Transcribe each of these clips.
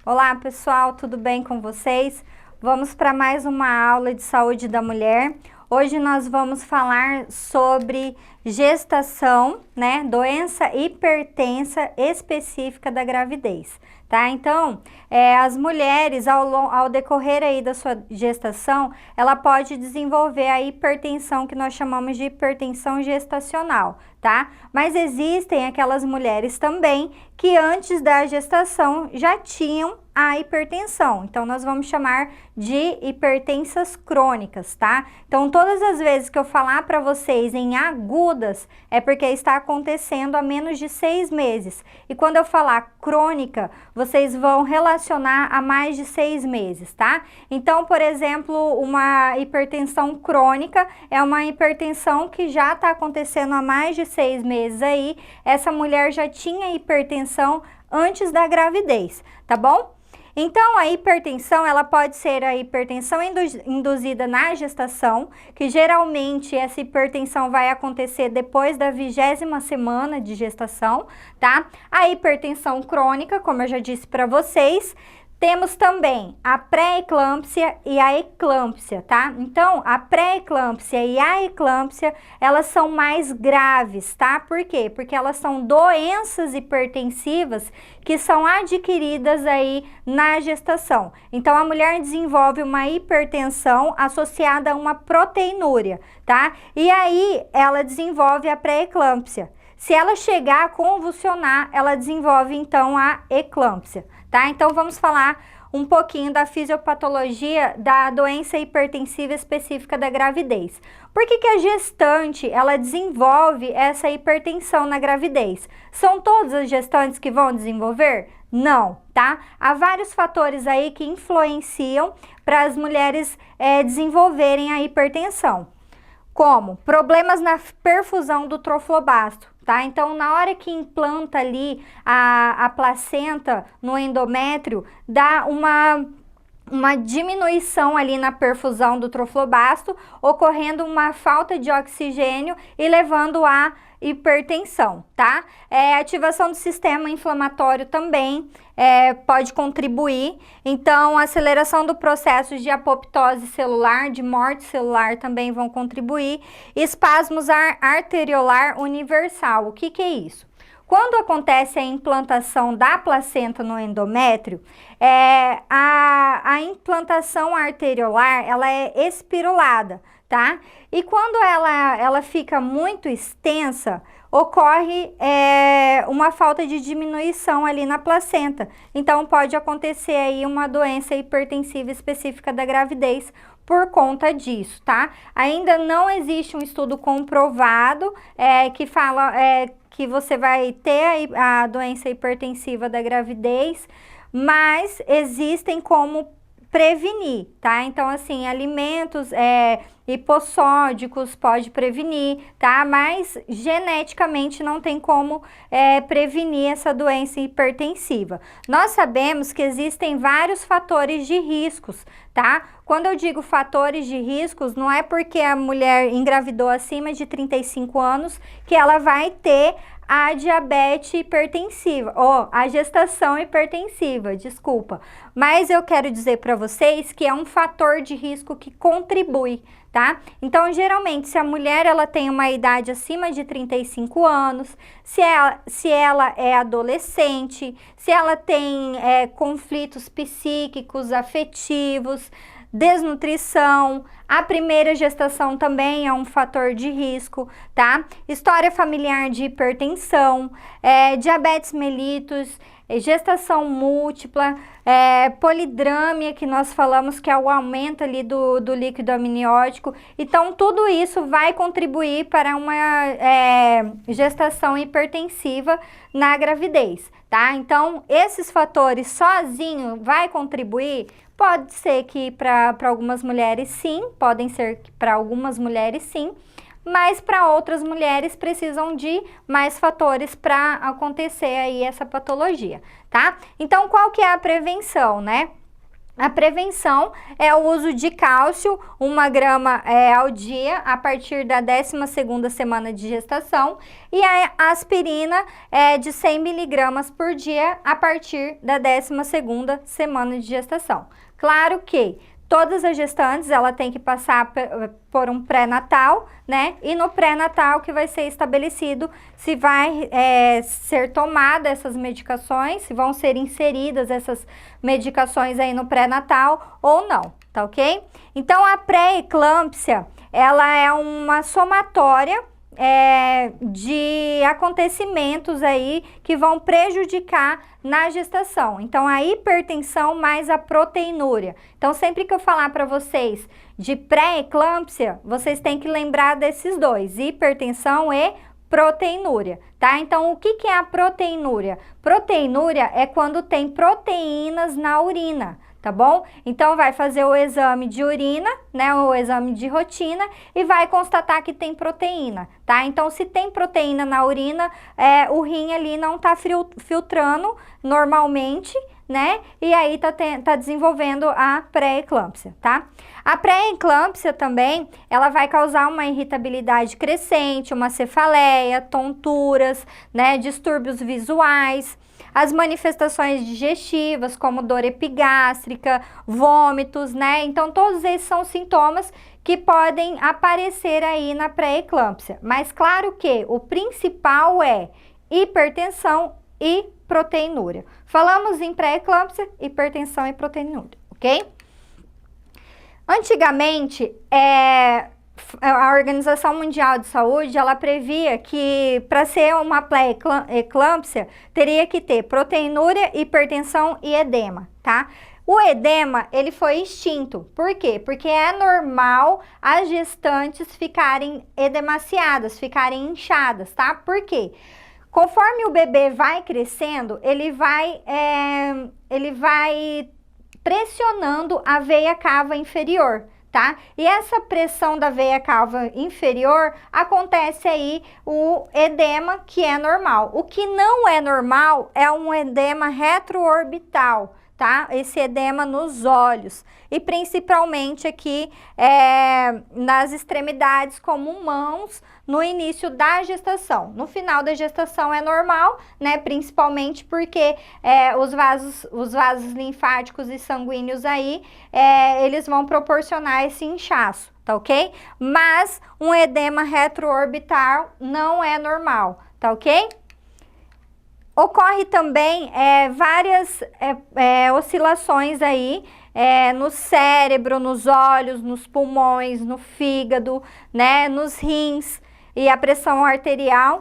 Olá pessoal, tudo bem com vocês? Vamos para mais uma aula de saúde da mulher. Hoje nós vamos falar sobre gestação, né? Doença hipertensa específica da gravidez, tá? Então, as mulheres ao decorrer aí da sua gestação, ela pode desenvolver a hipertensão que nós chamamos de hipertensão gestacional, tá? Mas existem aquelas mulheres também que antes da gestação já tinham a hipertensão. Então, nós vamos chamar de hipertensas crônicas, tá? Então, todas as vezes que eu falar para vocês em agudas, é porque está acontecendo há menos de 6 meses. E quando eu falar crônica, vocês vão relacionar a mais de 6 meses, tá? Então, por exemplo, uma hipertensão crônica é uma hipertensão que já está acontecendo há mais de 6 meses aí. Essa mulher já tinha hipertensão antes da gravidez, tá bom? Então, a hipertensão, ela pode ser a hipertensão induzida na gestação, que geralmente essa hipertensão vai acontecer depois da 20ª semana de gestação, tá? A hipertensão crônica, como eu já disse para vocês. Temos também a pré-eclâmpsia e a eclâmpsia, tá? Então, a pré-eclâmpsia e a eclâmpsia, elas são mais graves, tá? Por quê? Porque elas são doenças hipertensivas que são adquiridas aí na gestação. Então, a mulher desenvolve uma hipertensão associada a uma proteinúria, tá? E aí, ela desenvolve a pré-eclâmpsia. Se ela chegar a convulsionar, ela desenvolve então a eclâmpsia, tá? Então vamos falar um pouquinho da fisiopatologia da doença hipertensiva específica da gravidez. Por que a gestante, ela desenvolve essa hipertensão na gravidez? São todas as gestantes que vão desenvolver? Não, tá? Há vários fatores aí que influenciam para as mulheres desenvolverem a hipertensão, como problemas na perfusão do troflobasto, tá? Então, na hora que implanta ali a placenta no endométrio, dá uma diminuição ali na perfusão do troflobasto, ocorrendo uma falta de oxigênio e levando a hipertensão, tá? Ativação do sistema inflamatório também pode contribuir. Então, a aceleração do processo de apoptose celular, de morte celular também vão contribuir. Espasmos arteriolar universal. O que é isso? Quando acontece a implantação da placenta no endométrio, a implantação arteriolar, ela é espirulada, tá? E quando ela fica muito extensa, ocorre uma falta de diminuição ali na placenta. Então, pode acontecer aí uma doença hipertensiva específica da gravidez por conta disso, tá? Ainda não existe um estudo comprovado que fala que você vai ter a doença hipertensiva da gravidez, mas existem como prevenir, tá? Então, assim, alimentos hipossódicos pode prevenir, tá? Mas geneticamente não tem como prevenir essa doença hipertensiva. Nós sabemos que existem vários fatores de riscos, tá? Quando eu digo fatores de riscos, não é porque a mulher engravidou acima de 35 anos que ela vai ter a diabetes hipertensiva, ou a gestação hipertensiva, desculpa. Mas eu quero dizer para vocês que é um fator de risco que contribui, tá? Então, geralmente, se a mulher ela tem uma idade acima de 35 anos, se ela é adolescente, se ela tem conflitos psíquicos, afetivos, desnutrição, a primeira gestação também é um fator de risco, tá? História familiar de hipertensão, diabetes mellitus, gestação múltipla, polidrâmia, que nós falamos que é o aumento ali do líquido amniótico. Então, tudo isso vai contribuir para uma gestação hipertensiva na gravidez, tá? Então, esses fatores sozinho vai contribuir? Pode ser que para algumas mulheres sim, podem ser que para algumas mulheres sim, mas para outras mulheres precisam de mais fatores para acontecer aí essa patologia, tá? Então, qual que é a prevenção, né? A prevenção é o uso de cálcio, 1 grama ao dia, a partir da 12ª semana de gestação, e a aspirina é de 100 miligramas por dia, a partir da 12ª semana de gestação. Claro que todas as gestantes, ela tem que passar por um pré-natal, né? E no pré-natal que vai ser estabelecido se vai ser tomada essas medicações, se vão ser inseridas essas medicações aí no pré-natal ou não, tá ok? Então, a pré-eclâmpsia, ela é uma somatória de acontecimentos aí que vão prejudicar na gestação. Então, a hipertensão mais a proteinúria. Então, sempre que eu falar para vocês de pré-eclâmpsia, vocês têm que lembrar desses dois, hipertensão e proteinúria, tá? Então, o que é a proteinúria? Proteinúria é quando tem proteínas na urina, tá bom? Então, vai fazer o exame de urina, né, o exame de rotina e vai constatar que tem proteína, tá? Então, se tem proteína na urina, o rim ali não tá filtrando normalmente, né? E aí tá desenvolvendo a pré-eclâmpsia, tá? A pré-eclâmpsia também, ela vai causar uma irritabilidade crescente, uma cefaleia, tonturas, né, distúrbios visuais, as manifestações digestivas, como dor epigástrica, vômitos, né? Então, todos esses são sintomas que podem aparecer aí na pré-eclâmpsia. Mas, claro que o principal é hipertensão e proteinúria. Falamos em pré-eclâmpsia, hipertensão e proteinúria, ok? Antigamente, a Organização Mundial de Saúde, ela previa que para ser uma pré-eclâmpsia, teria que ter proteinúria, hipertensão e edema, tá? O edema, ele foi extinto. Por quê? Porque é normal as gestantes ficarem edemaciadas, ficarem inchadas, tá? Por quê? Conforme o bebê vai crescendo, ele vai pressionando a veia cava inferior, tá? E essa pressão da veia cava inferior, acontece aí o edema, que é normal. O que não é normal é um edema retroorbital, tá? Esse edema nos olhos e principalmente aqui nas extremidades, como mãos, no início da gestação. No final da gestação é normal, né? Principalmente porque os vasos linfáticos e sanguíneos aí, eles vão proporcionar esse inchaço, tá ok? Mas um edema retroorbital não é normal, tá ok? Ocorre também várias oscilações aí no cérebro, nos olhos, nos pulmões, no fígado, né, nos rins e a pressão arterial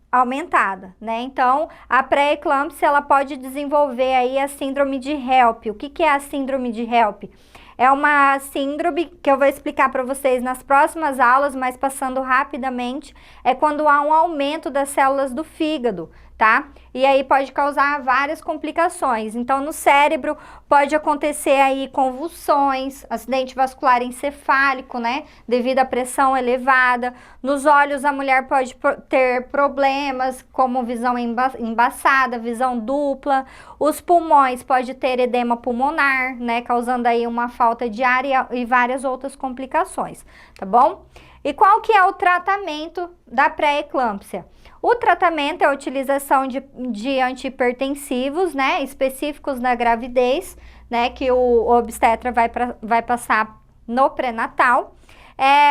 aumentada, né? Então, a pré-eclâmpsia, ela pode desenvolver aí a síndrome de HELLP. O que é a síndrome de HELLP? É uma síndrome que eu vou explicar para vocês nas próximas aulas, mas passando rapidamente, é quando há um aumento das células do fígado, tá? E aí pode causar várias complicações. Então, no cérebro pode acontecer aí convulsões, acidente vascular encefálico, né? Devido à pressão elevada. Nos olhos, a mulher pode ter problemas como visão embaçada, visão dupla. Os pulmões pode ter edema pulmonar, né? Causando aí uma falta de ar e várias outras complicações, tá bom? E qual que é o tratamento da pré-eclâmpsia? O tratamento é a utilização de antihipertensivos, né, específicos na gravidez, né, que o obstetra vai passar no pré-natal,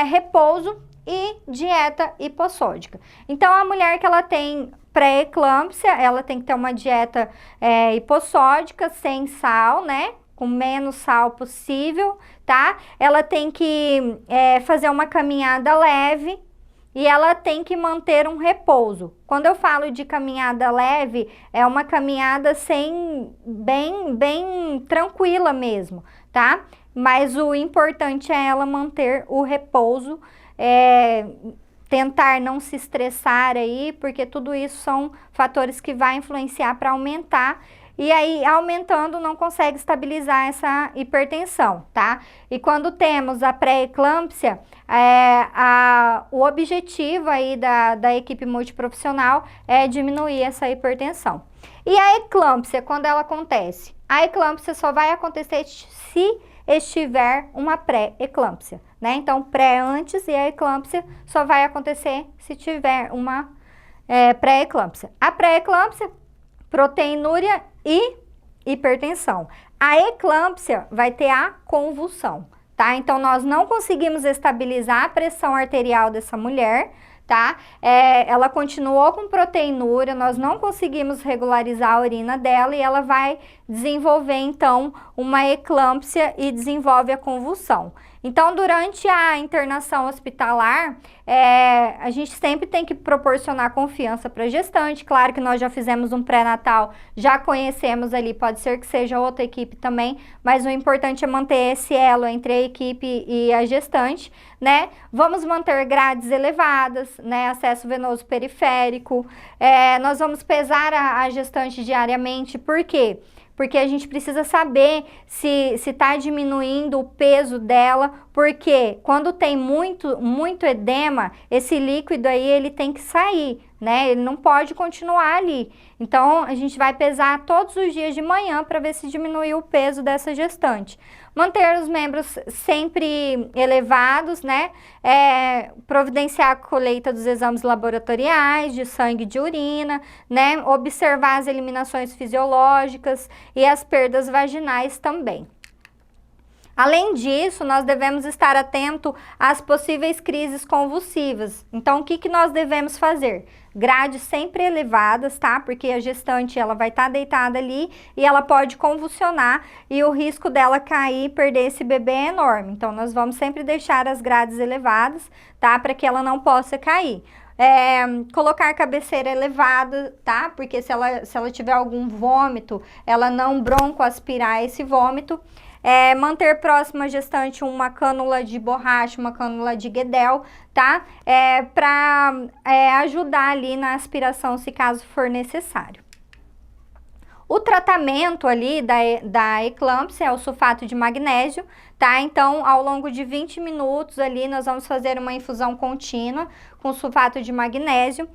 repouso e dieta hipossódica. Então, a mulher que ela tem pré-eclâmpsia, ela tem que ter uma dieta hipossódica, sem sal, né, com menos sal possível, tá? Ela tem que fazer uma caminhada leve e ela tem que manter um repouso. Quando eu falo de caminhada leve, é uma caminhada bem tranquila mesmo, tá? Mas o importante é ela manter o repouso, tentar não se estressar aí, porque tudo isso são fatores que vai influenciar para aumentar e aí aumentando não consegue estabilizar essa hipertensão, tá? E quando temos a pré-eclâmpsia, o objetivo aí da equipe multiprofissional é diminuir essa hipertensão. E a eclâmpsia, quando ela acontece? A eclâmpsia só vai acontecer se estiver uma pré-eclâmpsia, né? Então, pré antes e a eclâmpsia só vai acontecer se tiver uma pré-eclâmpsia. A pré-eclâmpsia, proteinúria e hipertensão. A eclâmpsia vai ter a convulsão, tá? Então, nós não conseguimos estabilizar a pressão arterial dessa mulher, tá? Ela continuou com proteinúria, nós não conseguimos regularizar a urina dela e ela vai desenvolver, então, uma eclâmpsia e desenvolve a convulsão. Então, durante a internação hospitalar, a gente sempre tem que proporcionar confiança para a gestante. Claro que nós já fizemos um pré-natal, já conhecemos ali, pode ser que seja outra equipe também, mas o importante é manter esse elo entre a equipe e a gestante, né? Vamos manter grades elevadas, né? Acesso venoso periférico. Nós vamos pesar a gestante diariamente, por quê? Porque a gente precisa saber se está diminuindo o peso dela, porque quando tem muito edema, esse líquido aí ele tem que sair, né? Ele não pode continuar ali. Então, a gente vai pesar todos os dias de manhã para ver se diminuiu o peso dessa gestante. Manter os membros sempre elevados, né? Providenciar a colheita dos exames laboratoriais, de sangue e de urina, né? Observar as eliminações fisiológicas e as perdas vaginais também. Além disso, nós devemos estar atento às possíveis crises convulsivas. Então, o que nós devemos fazer? Grades sempre elevadas, tá? Porque a gestante, ela vai estar deitada ali e ela pode convulsionar e o risco dela cair e perder esse bebê é enorme. Então, nós vamos sempre deixar as grades elevadas, tá? Para que ela não possa cair. Colocar cabeceira elevada, tá? Porque se ela tiver algum vômito, ela não broncoaspirar esse vômito. Manter próxima à gestante uma cânula de borracha, uma cânula de Guedel, tá? Para ajudar ali na aspiração, se caso for necessário. O tratamento ali da eclâmpsia é o sulfato de magnésio, tá? Então, ao longo de 20 minutos ali, nós vamos fazer uma infusão contínua com sulfato de magnésio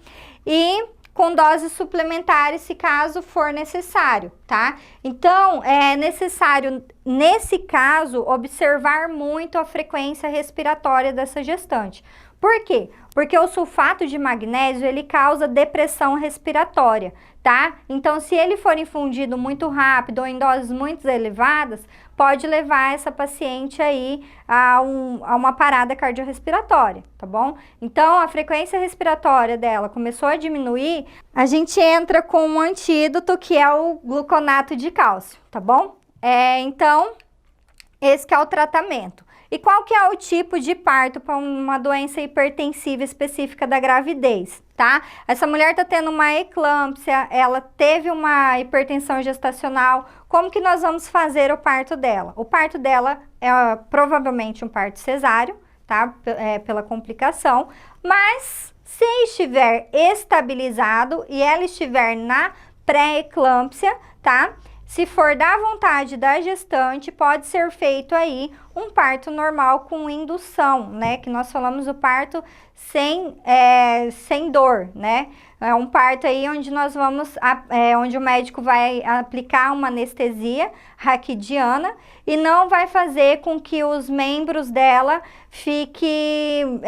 e com doses suplementares, se caso for necessário, tá? Então, é necessário, nesse caso, observar muito a frequência respiratória dessa gestante. Por quê? Porque o sulfato de magnésio, ele causa depressão respiratória, tá? Então, se ele for infundido muito rápido ou em doses muito elevadas, pode levar essa paciente aí a uma parada cardiorrespiratória, tá bom? Então, a frequência respiratória dela começou a diminuir, a gente entra com um antídoto que é o gluconato de cálcio, tá bom? Então, esse que é o tratamento. E qual que é o tipo de parto para uma doença hipertensiva específica da gravidez, tá? Essa mulher tá tendo uma eclâmpsia, ela teve uma hipertensão gestacional, como que nós vamos fazer o parto dela? O parto dela é provavelmente um parto cesáreo, tá? Pela complicação, mas se estiver estabilizado e ela estiver na pré-eclâmpsia, tá? Se for da vontade da gestante, pode ser feito aí um parto normal com indução, né? Que nós falamos o parto sem dor, né? É um parto aí onde nós vamos, onde o médico vai aplicar uma anestesia raquidiana e não vai fazer com que os membros dela fiquem...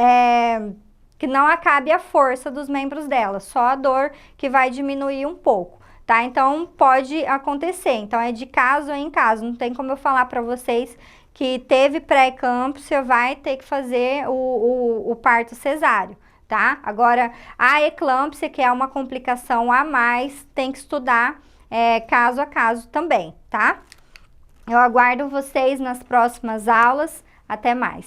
que não acabe a força dos membros dela, só a dor que vai diminuir um pouco. Tá? Então, pode acontecer. Então, é de caso em caso. Não tem como eu falar para vocês que teve pré-eclâmpsia, vai ter que fazer o parto cesáreo, tá? Agora, a eclâmpsia, que é uma complicação a mais, tem que estudar caso a caso também, tá? Eu aguardo vocês nas próximas aulas. Até mais!